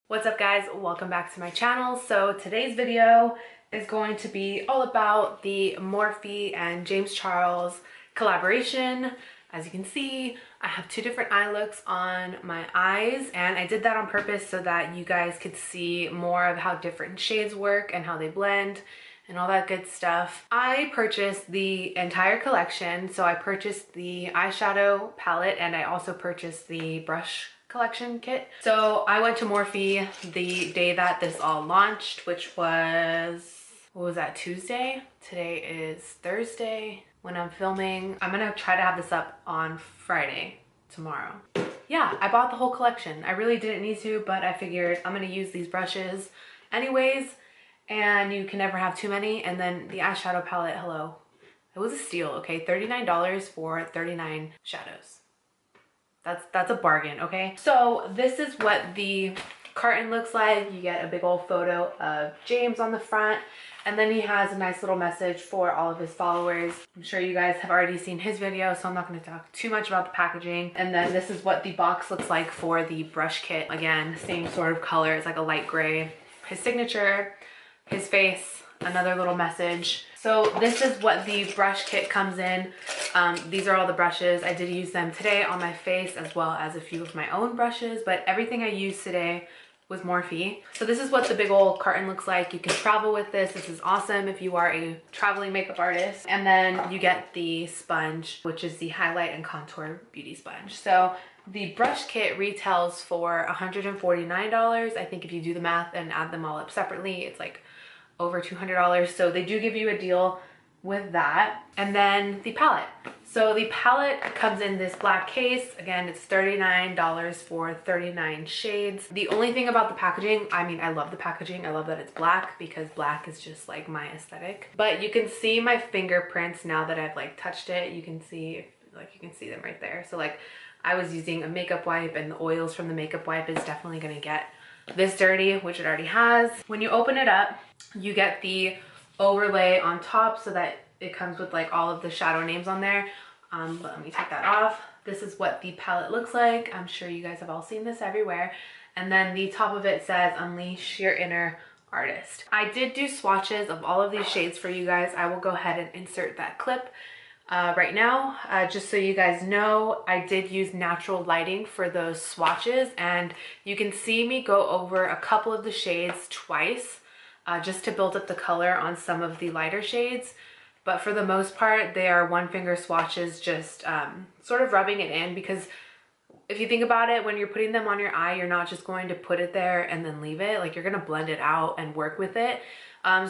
What's up guys, welcome back to my channel. So today's video is going to be all about the Morphe and James Charles collaboration. As you can see, I have two different eye looks on my eyes, and I did that on purpose so that you guys could see more of how different shades work and how they blend and all that good stuff. I purchased the entire collection. So I purchased the eyeshadow palette and I also purchased the brush collection kit. So I went to Morphe the day that this all launched, which was, what was that, Tuesday? Today is Thursday when I'm filming. I'm gonna try to have this up on Friday, tomorrow. Yeah, I bought the whole collection. I really didn't need to, but I figured I'm gonna use these brushes anyways, and you can never have too many. And then the eyeshadow palette, hello. It was a steal, okay? $39 for 39 shadows. That's a bargain, okay? So this is what the carton looks like. You get a big old photo of James on the front, and then he has a nice little message for all of his followers. I'm sure you guys have already seen his video, so I'm not going to talk too much about the packaging. And then this is what the box looks like for the brush kit. Again, same sort of color. It's like a light gray. His signature, his face, another little message. So this is what the brush kit comes in. These are all the brushes. I did use them today on my face as well as a few of my own brushes, but everything I used today was Morphe. So this is what the big old carton looks like. You can travel with this. This is awesome if you are a traveling makeup artist. And then you get the sponge, which is the highlight and contour beauty sponge. So the brush kit retails for $149. I think if you do the math and add them all up separately, it's like over $200. So they do give you a deal with that. And then the palette. So the palette comes in this black case. Again, it's $39 for 39 shades. The only thing about the packaging, I mean, I love the packaging. I love that it's black because black is just like my aesthetic. But you can see my fingerprints now that I've like touched it. You can see, like you can see them right there. So like I was using a makeup wipe, and the oils from the makeup wipe is definitely gonna get this dirty, which it already has. When you open it up, you get the overlay on top so that it comes with like all of the shadow names on there. But let me take that off. This is what the palette looks like. I'm sure you guys have all seen this everywhere. And then the top of it says, unleash your inner artist. I did do swatches of all of these shades for you guys. I will go ahead and insert that clip right now. Just so you guys know, I did use natural lighting for those swatches, and you can see me go over a couple of the shades twice just to build up the color on some of the lighter shades. But for the most part, they are one finger swatches, just sort of rubbing it in, because if you think about it, when you're putting them on your eye, you're not just going to put it there and then leave it. Like, you're gonna blend it out and work with it.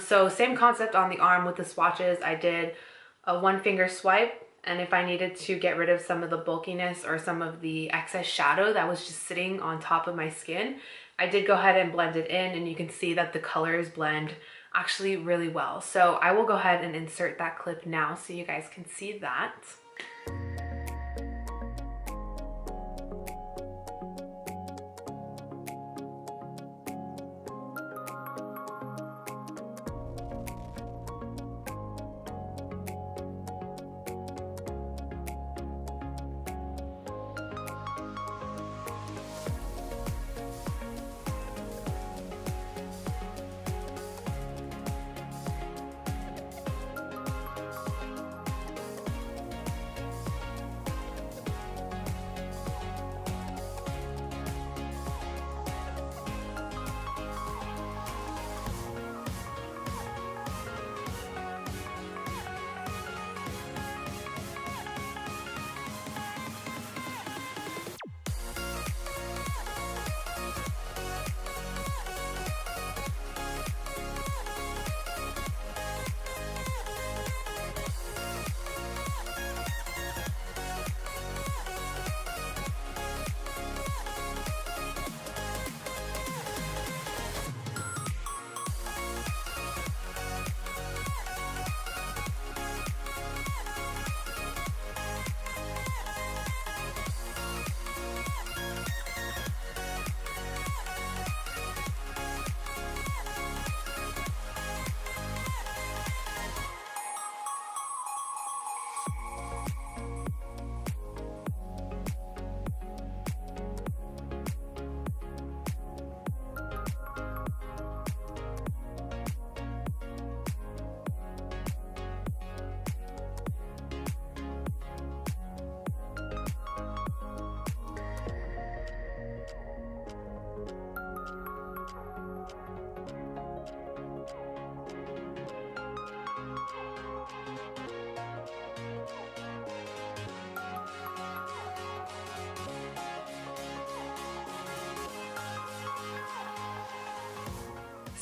So same concept on the arm with the swatches. I did a one finger swipe, and if I needed to get rid of some of the bulkiness or some of the excess shadow that was just sitting on top of my skin, I did go ahead and blend it in, and you can see that the colors blend actually really well. So I will go ahead and insert that clip now so you guys can see that.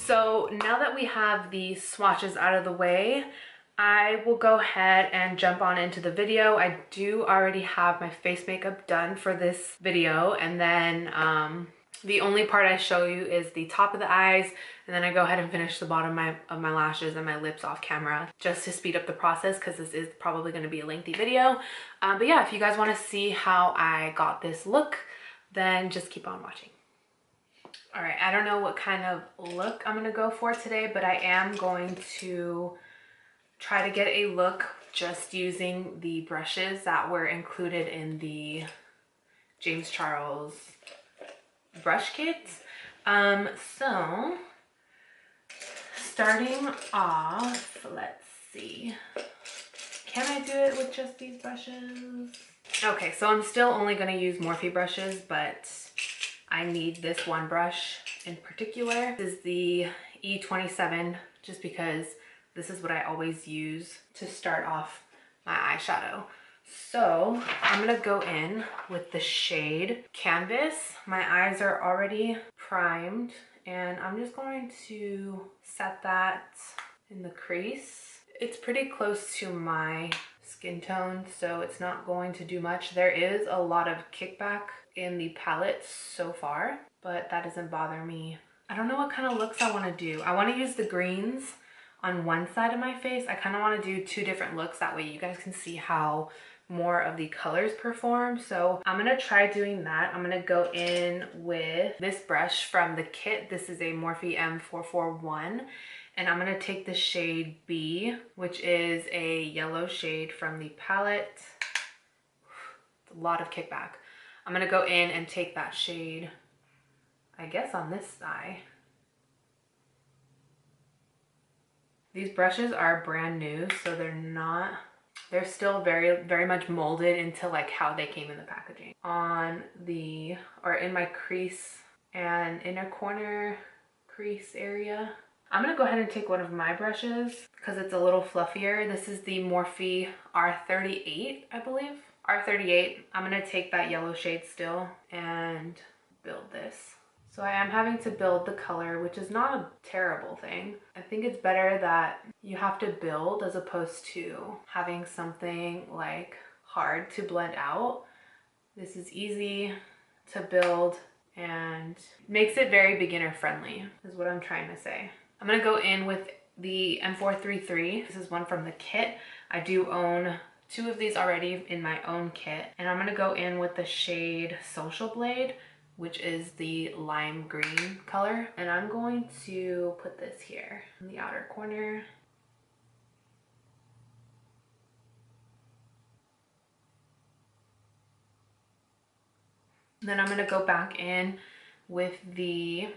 So now that we have the swatches out of the way, I will go ahead and jump on into the video. I do already have my face makeup done for this video, and then the only part I show you is the top of the eyes, and then I go ahead and finish the bottom of my lashes and my lips off camera just to speed up the process, because this is probably going to be a lengthy video. But yeah, if you guys want to see how I got this look, then just keep on watching. All right, I don't know what kind of look I'm gonna go for today, but I am going to try to get a look just using the brushes that were included in the James Charles brush kit. So starting off, let's see. Can I do it with just these brushes? Okay, so I'm still only gonna use Morphe brushes, but I need this one brush in particular. This is the E27, just because this is what I always use to start off my eyeshadow. So I'm gonna go in with the shade Canvas. My eyes are already primed, and I'm just going to set that in the crease. It's pretty close to my skin tone, so it's not going to do much. There is a lot of kickback in the palette so far, but that doesn't bother me. I don't know what kind of looks I want to do. I want to use the greens on one side of my face. I kind of want to do two different looks, that way you guys can see how more of the colors perform. So I'm gonna try doing that. I'm gonna go in with this brush from the kit. This is a Morphe M441, and I'm gonna take the shade B, which is a yellow shade from the palette. A lot of kickback. I'm gonna go in and take that shade, I guess, on this eye. These brushes are brand new, so they're still very much molded into like how they came in the packaging. In my crease and inner corner crease area, I'm gonna go ahead and take one of my brushes because it's a little fluffier. This is the Morphe R38, I believe. R38. I'm gonna take that yellow shade still and build this. So I am having to build the color, which is not a terrible thing. I think it's better that you have to build as opposed to having something like hard to blend out. This is easy to build and makes it very beginner friendly, is what I'm trying to say. I'm gonna go in with the M433. This is one from the kit. I do own two of these already in my own kit. And I'm gonna go in with the shade Social Blade, which is the lime green color. And I'm going to put this here in the outer corner. And then I'm gonna go back in with the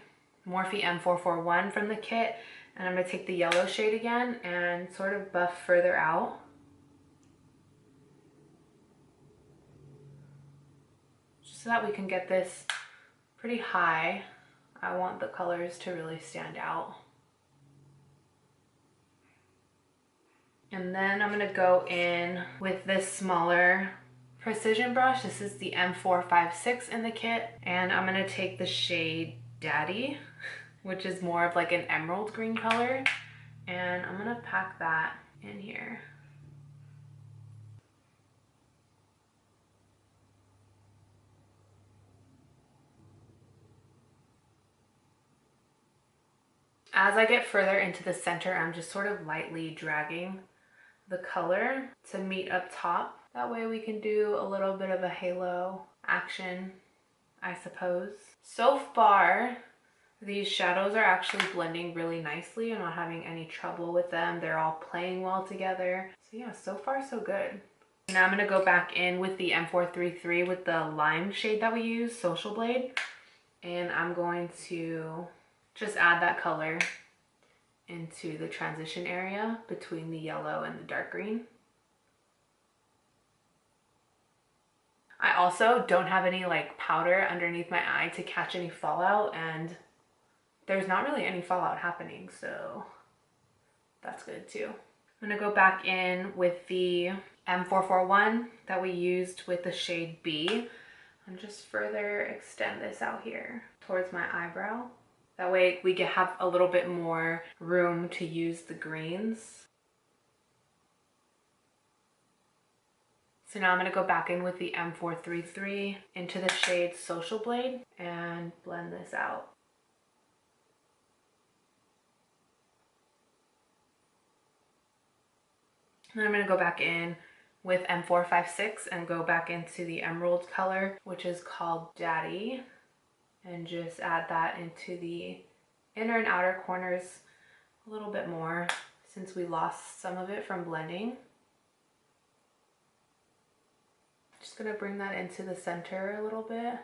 Morphe M441 from the kit, and I'm gonna take the yellow shade again and sort of buff further out. Just so that we can get this pretty high. I want the colors to really stand out. And then I'm gonna go in with this smaller precision brush. This is the M456 in the kit. And I'm gonna take the shade Daddy, which is more of like an emerald green color. And I'm gonna pack that in here. As I get further into the center, I'm just sort of lightly dragging the color to meet up top. That way we can do a little bit of a halo action, I suppose. So far, these shadows are actually blending really nicely. I'm not having any trouble with them. They're all playing well together. So yeah, so far so good. Now I'm gonna go back in with the M433 with the lime shade that we use, Social Blade. And I'm going to just add that color into the transition area between the yellow and the dark green. I also don't have any like powder underneath my eye to catch any fallout, and there's not really any fallout happening, so that's good too. I'm gonna go back in with the M441 that we used with the shade B and just further extend this out here towards my eyebrow. That way we can have a little bit more room to use the greens. So now I'm going to go back in with the M433 into the shade Social Blade and blend this out. Then I'm going to go back in with M456 and go back into the emerald color, which is called Daddy, and just add that into the inner and outer corners a little bit more since we lost some of it from blending. Just going to bring that into the center a little bit.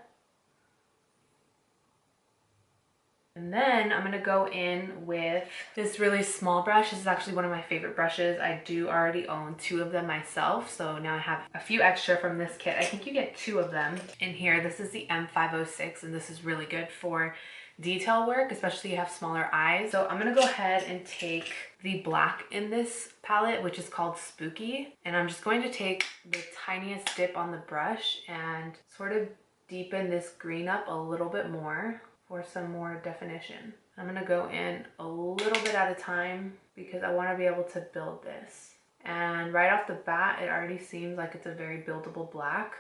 And then I'm going to go in with this really small brush. This is actually one of my favorite brushes. I do already own 2 of them myself, so now I have a few extra from this kit. I think you get 2 of them in here. This is the M506, and this is really good for detail work, especially if you have smaller eyes. So I'm going to go ahead and take the black in this palette, which is called Spooky, and I'm just going to take the tiniest dip on the brush and sort of deepen this green up a little bit more for some more definition. I'm gonna go in a little bit at a time because I want to be able to build this. And right off the bat, it already seems like it's a very buildable black.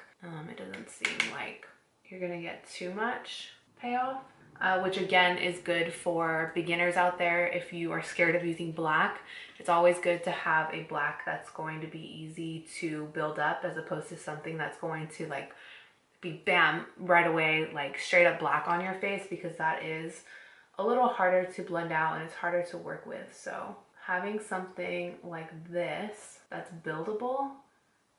It doesn't seem like you're gonna get too much payoff, which again is good for beginners out there. If you are scared of using black, it's always good to have a black that's going to be easy to build up as opposed to something that's going to like be bam right away, like straight up black on your face, because that is a little harder to blend out and it's harder to work with. So having something like this that's buildable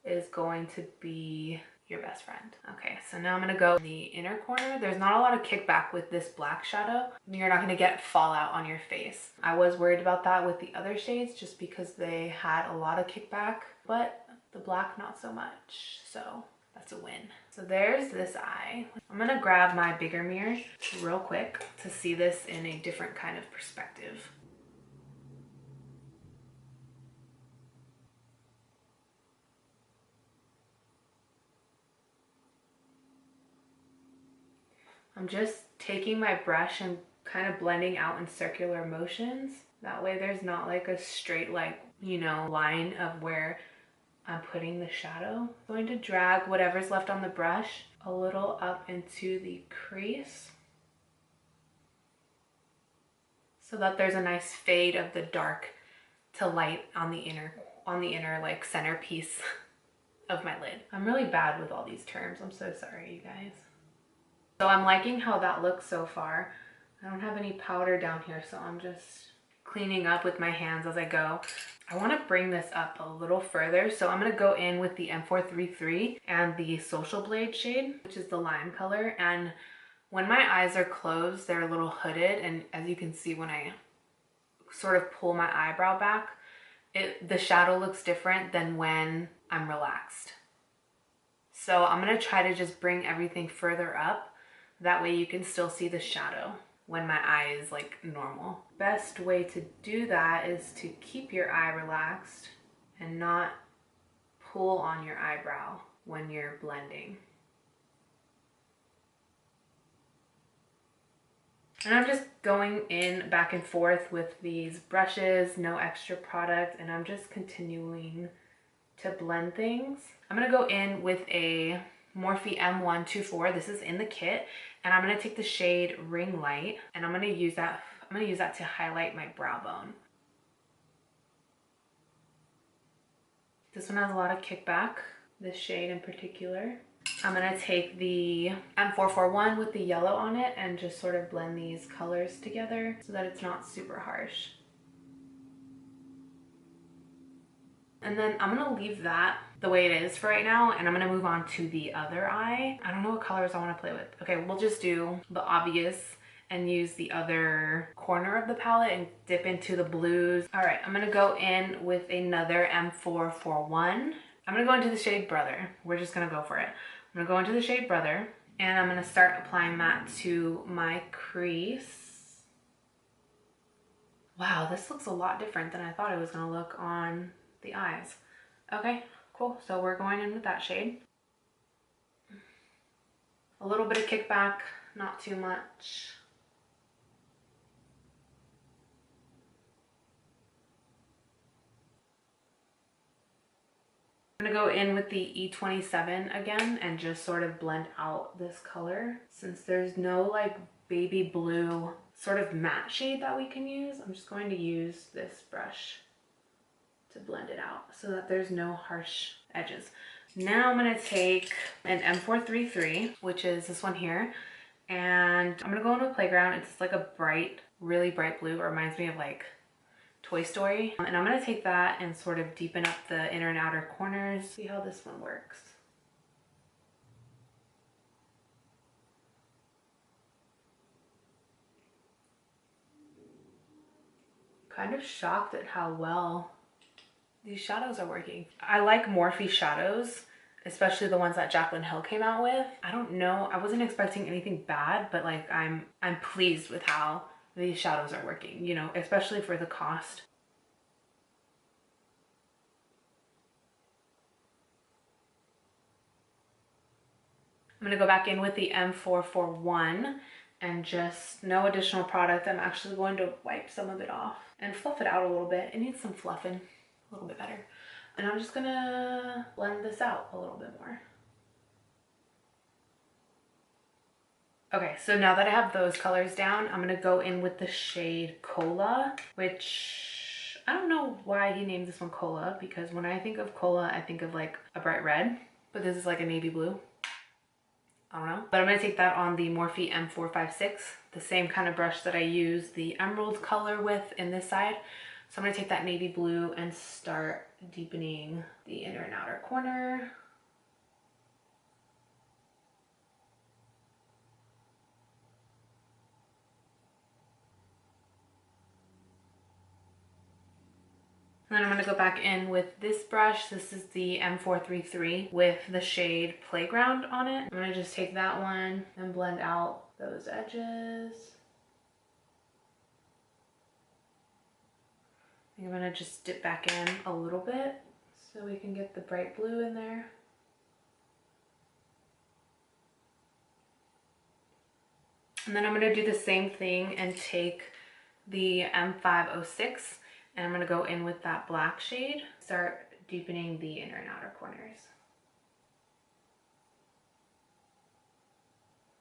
is going to be your best friend. Okay, so now I'm gonna go in the inner corner. There's not a lot of kickback with this black shadow. You're not gonna get fallout on your face. I was worried about that with the other shades just because they had a lot of kickback, but the black not so much. So that's a win. So there's this eye. I'm gonna grab my bigger mirror real quick to see this in a different kind of perspective. I'm just taking my brush and kind of blending out in circular motions. That way there's not like a straight, like, you know, line of where I'm putting the shadow. I'm going to drag whatever's left on the brush a little up into the crease so that there's a nice fade of the dark to light on the inner like centerpiece of my lid. I'm really bad with all these terms. I'm so sorry, you guys. So I'm liking how that looks so far. I don't have any powder down here, so I'm just cleaning up with my hands as I go. I want to bring this up a little further, so I'm going to go in with the M433 and the Social Blade shade, which is the lime color. And when my eyes are closed, they're a little hooded, and as you can see when I sort of pull my eyebrow back, the shadow looks different than when I'm relaxed. So I'm going to try to just bring everything further up. That way you can still see the shadow when my eye is like normal. Best way to do that is to keep your eye relaxed and not pull on your eyebrow when you're blending. And I'm just going in back and forth with these brushes, no extra product, and I'm just continuing to blend things. I'm gonna go in with a Morphe M124. This is in the kit, and I'm gonna take the shade Ring Light, and I'm gonna use that to highlight my brow bone. This one has a lot of kickback, this shade in particular. I'm gonna take the M441 with the yellow on it and just sort of blend these colors together so that it's not super harsh. And then I'm gonna leave that the way it is for right now, and I'm gonna move on to the other eye. I don't know what colors I wanna play with. Okay, we'll just do the obvious and use the other corner of the palette and dip into the blues. All right, I'm gonna go in with another M441. I'm gonna go into the shade Brother. We're just gonna go for it. I'm gonna go into the shade Brother, and I'm gonna start applying that to my crease. Wow, this looks a lot different than I thought it was gonna look on the eyes. Okay, cool. So we're going in with that shade. A little bit of kickback, not too much. go in with the E27 again and just sort of blend out this color. Since there's no like baby blue sort of matte shade that we can use, I'm just going to use this brush to blend it out so that there's no harsh edges. Now I'm gonna take an M433, which is this one here, and I'm gonna go into a playground. It's like a bright, really bright blue. It reminds me of like Toy Story. And I'm gonna take that and sort of deepen up the inner and outer corners. See how this one works. Kind of shocked at how well these shadows are working. I like Morphe shadows, especially the ones that Jaclyn Hill came out with. I don't know, I wasn't expecting anything bad, but like I'm pleased with how these shadows are working, you know, especially for the cost. I'm gonna go back in with the M441 and just no additional product. I'm actually going to wipe some of it off and fluff it out a little bit. It needs some fluffing, a little bit better. And I'm just gonna blend this out a little bit more. Okay, so now that I have those colors down, I'm gonna go in with the shade Cola, which I don't know why he named this one Cola, because when I think of Cola, I think of like a bright red, but this is like a navy blue. I don't know. But I'm gonna take that on the Morphe M456, the same kind of brush that I use the emerald color with in this side. So I'm gonna take that navy blue and start deepening the inner and outer corner. And then I'm going to go back in with this brush. This is the M433 with the shade Playground on it. I'm going to just take that one and blend out those edges. I'm going to just dip back in a little bit so we can get the bright blue in there. And then I'm going to do the same thing and take the M506 and I'm going to go in with that black shade, start deepening the inner and outer corners.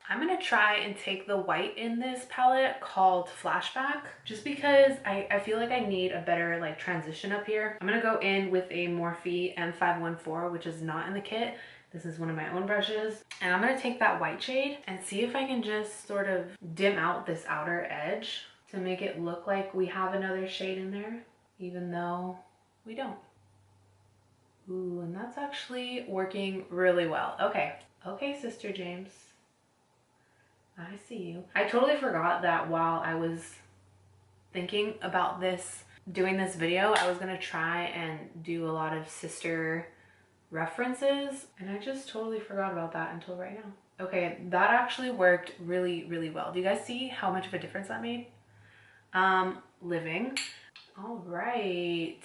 I'm going to try and take the white in this palette called Flashback, just because I feel like I need a better like transition up here. I'm going to go in with a Morphe M514, which is not in the kit. This is one of my own brushes. And I'm going to take that white shade and see if I can just sort of dim out this outer edge to make it look like we have another shade in there, even though we don't. Ooh, and that's actually working really well. Okay, Sister James. I see you. I totally forgot that while I was thinking about this, doing this video, I was gonna try and do a lot of sister references, and I just totally forgot about that until right now. Okay, that actually worked really, really well. Do you guys see how much of a difference that made? Living. All right.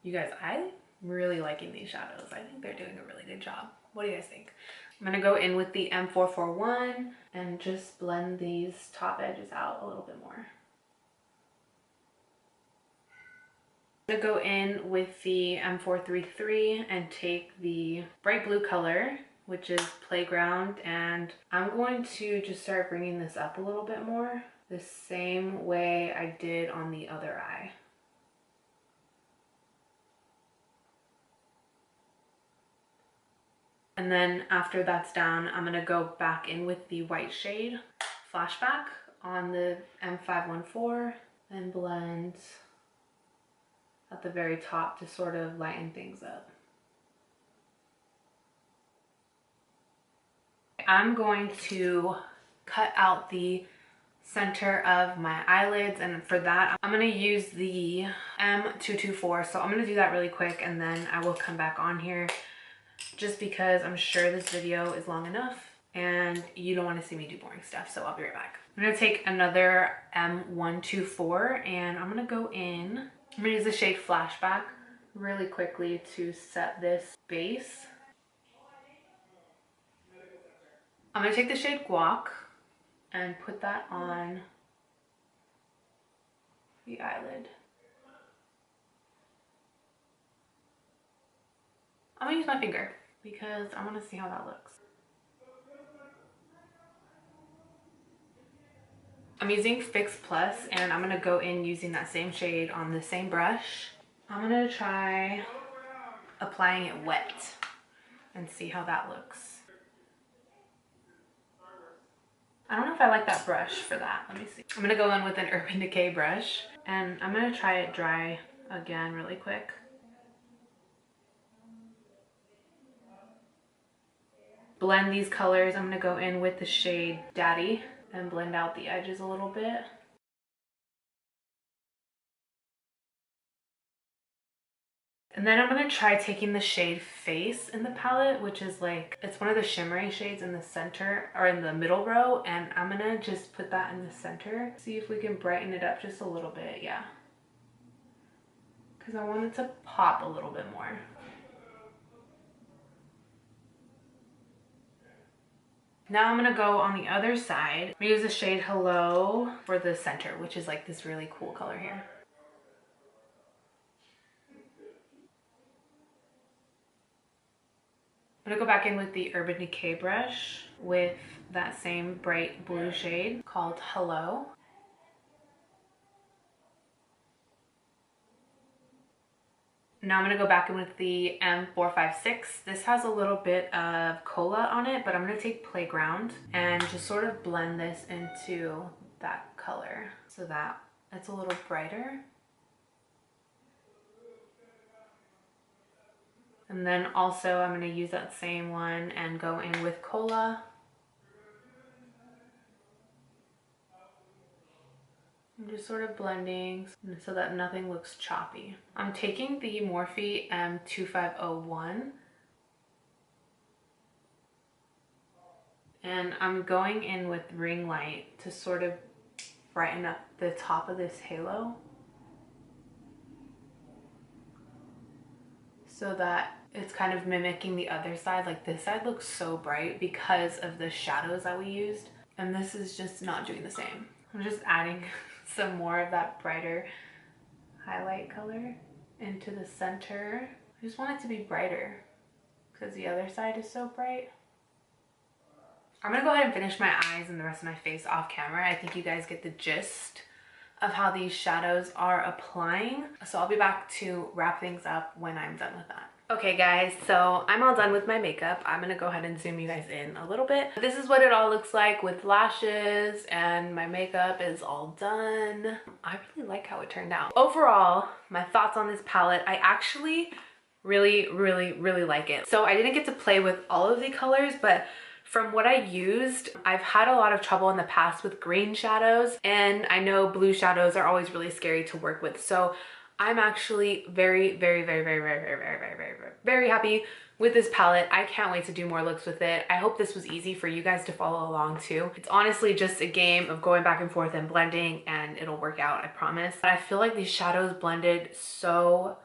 You guys, I'm really liking these shadows. I think they're doing a really good job. What do you guys think? I'm gonna go in with the M441 and just blend these top edges out a little bit more. I'm gonna go in with the M433 and take the bright blue color, which is Playground, and I'm going to just start bringing this up a little bit more, the same way I did on the other eye. And then after that's done, I'm gonna go back in with the white shade Flashback on the M514 and blend at the very top to sort of lighten things up. I'm going to cut out the center of my eyelids, and for that I'm going to use the M224. So I'm going to do that really quick and then I will come back on here, just because I'm sure this video is long enough and you don't want to see me do boring stuff. So I'll be right back. I'm going to take another M124 and I'm going to go in. I'm going to use the shade Flashback really quickly to set this base. I'm going to take the shade Guac and put that on the eyelid. I'm gonna use my finger because I want to see how that looks. I'm using Fix Plus and I'm gonna go in using that same shade on the same brush. I'm gonna try applying it wet and see how that looks. I don't know if I like that brush for that. Let me see. I'm gonna go in with an Urban Decay brush and I'm gonna try it dry again really quick. Blend these colors. I'm gonna go in with the shade Daddy and blend out the edges a little bit. And then I'm gonna try taking the shade Face in the palette, which is like, it's one of the shimmery shades in the center or in the middle row. And I'm gonna just put that in the center. See if we can brighten it up just a little bit, yeah. Because I want it to pop a little bit more. Now I'm gonna go on the other side. I'm gonna use the shade Hello for the center, which is like this really cool color here. I'm gonna go back in with the Urban Decay brush with that same bright blue shade called Hello. Now I'm gonna go back in with the M456. This has a little bit of cola on it, but I'm gonna take Playground and just sort of blend this into that color so that it's a little brighter. And then also I'm gonna use that same one and go in with Cola. I'm just sort of blending so that nothing looks choppy. I'm taking the Morphe M2501 and I'm going in with Ring Light to sort of brighten up the top of this halo so that it's kind of mimicking the other side. Like this side looks so bright because of the shadows that we used, and this is just not doing the same. I'm just adding some more of that brighter highlight color into the center. I just want it to be brighter because the other side is so bright. I'm gonna go ahead and finish my eyes and the rest of my face off camera. I think you guys get the gist of how these shadows are applying. So I'll be back to wrap things up when I'm done with that. Okay guys, so I'm all done with my makeup. I'm gonna go ahead and zoom you guys in a little bit. This is what it all looks like with lashes, and my makeup is all done. I really like how it turned out. Overall, my thoughts on this palette, I actually really like it. So I didn't get to play with all of the colors, but from what I used, I've had a lot of trouble in the past with green shadows, and I know blue shadows are always really scary to work with. So I'm actually very happy with this palette. I can't wait to do more looks with it. I hope this was easy for you guys to follow along too. It's honestly just a game of going back and forth and blending, and it'll work out, I promise. But I feel like these shadows blended so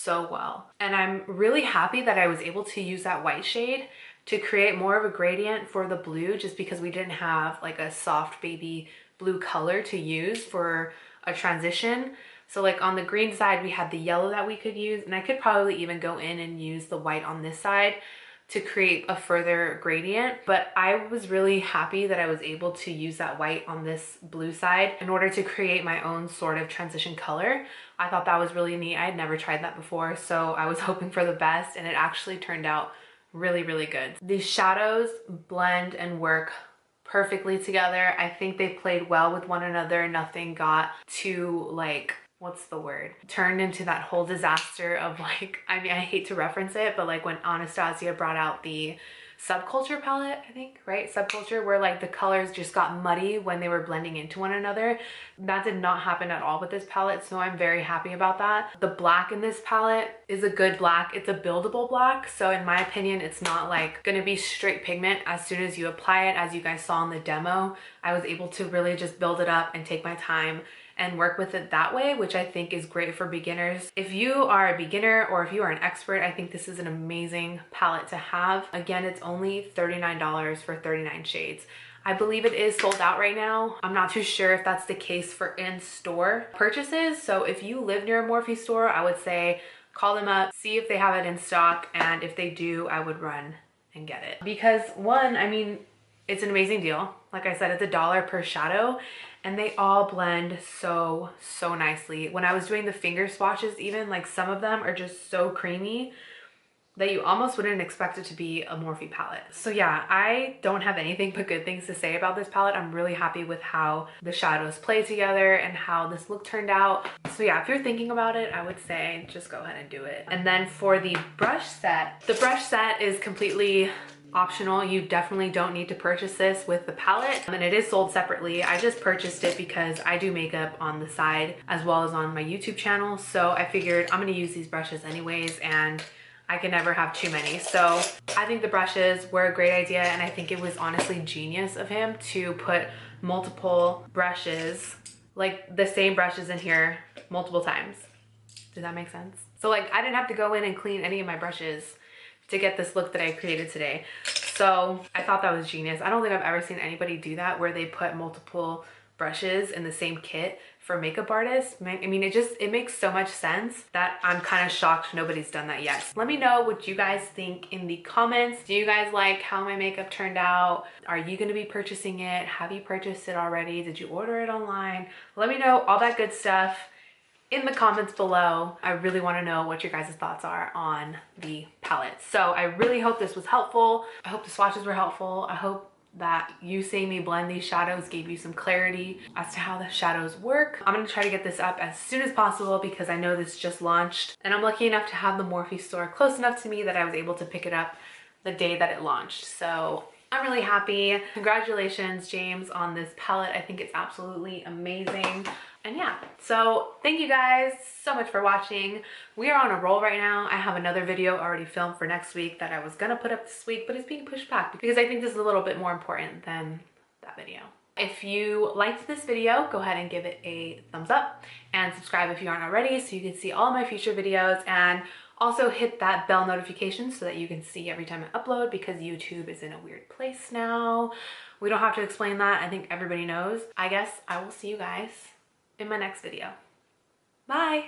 well. And I'm really happy that I was able to use that white shade to create more of a gradient for the blue, just because we didn't have like a soft baby blue color to use for a transition. So like on the green side, we had the yellow that we could use, and I could probably even go in and use the white on this side to create a further gradient. But I was really happy that I was able to use that white on this blue side in order to create my own sort of transition color. I thought that was really neat. I had never tried that before, so I was hoping for the best, and it actually turned out really good. These shadows blend and work perfectly together. I think they played well with one another. Nothing got too like, what's the word, turned into that whole disaster of like, I mean, I hate to reference it, but like when Anastasia brought out the Subculture palette, I think, right? Subculture, where like the colors just got muddy when they were blending into one another. That did not happen at all with this palette, so I'm very happy about that. The black in this palette is a good black. It's a buildable black, so in my opinion, it's not like gonna be straight pigment as soon as you apply it. As you guys saw in the demo, I was able to really just build it up and take my time and work with it that way, which I think is great for beginners. If you are a beginner or if you are an expert, I think this is an amazing palette to have. Again, it's only $39 for 39 shades. I believe it is sold out right now. I'm not too sure if that's the case for in-store purchases. So if you live near a Morphe store, I would say call them up, see if they have it in stock, and if they do, I would run and get it. Because one, I mean, it's an amazing deal. Like I said, it's $1 per shadow, and they all blend so nicely. When I was doing the finger swatches even, like some of them are just so creamy that you almost wouldn't expect it to be a Morphe palette. So yeah, I don't have anything but good things to say about this palette. I'm really happy with how the shadows play together and how this look turned out. So yeah, if you're thinking about it, I would say just go ahead and do it. And then for the brush set is completely optional. You definitely don't need to purchase this with the palette, and it is sold separately. I just purchased it because I do makeup on the side as well as on my YouTube channel, so I figured I'm gonna use these brushes anyways, and I can never have too many. So I think the brushes were a great idea, and I think it was honestly genius of him to put multiple brushes, like the same brushes in here multiple times. Does that make sense? So like I didn't have to go in and clean any of my brushes to get this look that I created today. So I thought that was genius. I don't think I've ever seen anybody do that where they put multiple brushes in the same kit for makeup artists. I mean, it makes so much sense that I'm kind of shocked nobody's done that yet. Let me know what you guys think in the comments. Do you guys like how my makeup turned out? Are you gonna be purchasing it? Have you purchased it already? Did you order it online? Let me know all that good stuff in the comments below. I really want to know what your guys' thoughts are on the palette. So I really hope this was helpful. I hope the swatches were helpful. I hope that you seeing me blend these shadows gave you some clarity as to how the shadows work. I'm gonna try to get this up as soon as possible because I know this just launched, and I'm lucky enough to have the Morphe store close enough to me that I was able to pick it up the day that it launched. So I'm really happy. Congratulations, James, on this palette. I think it's absolutely amazing. And yeah, so thank you guys so much for watching. We are on a roll right now. I have another video already filmed for next week that I was gonna put up this week, but it's being pushed back because I think this is a little bit more important than that video. If you liked this video, go ahead and give it a thumbs up and subscribe if you aren't already so you can see all my future videos, and also hit that bell notification so that you can see every time I upload, because YouTube is in a weird place now. We don't have to explain that. I think everybody knows. I guess I will see you guys in my next video. Bye.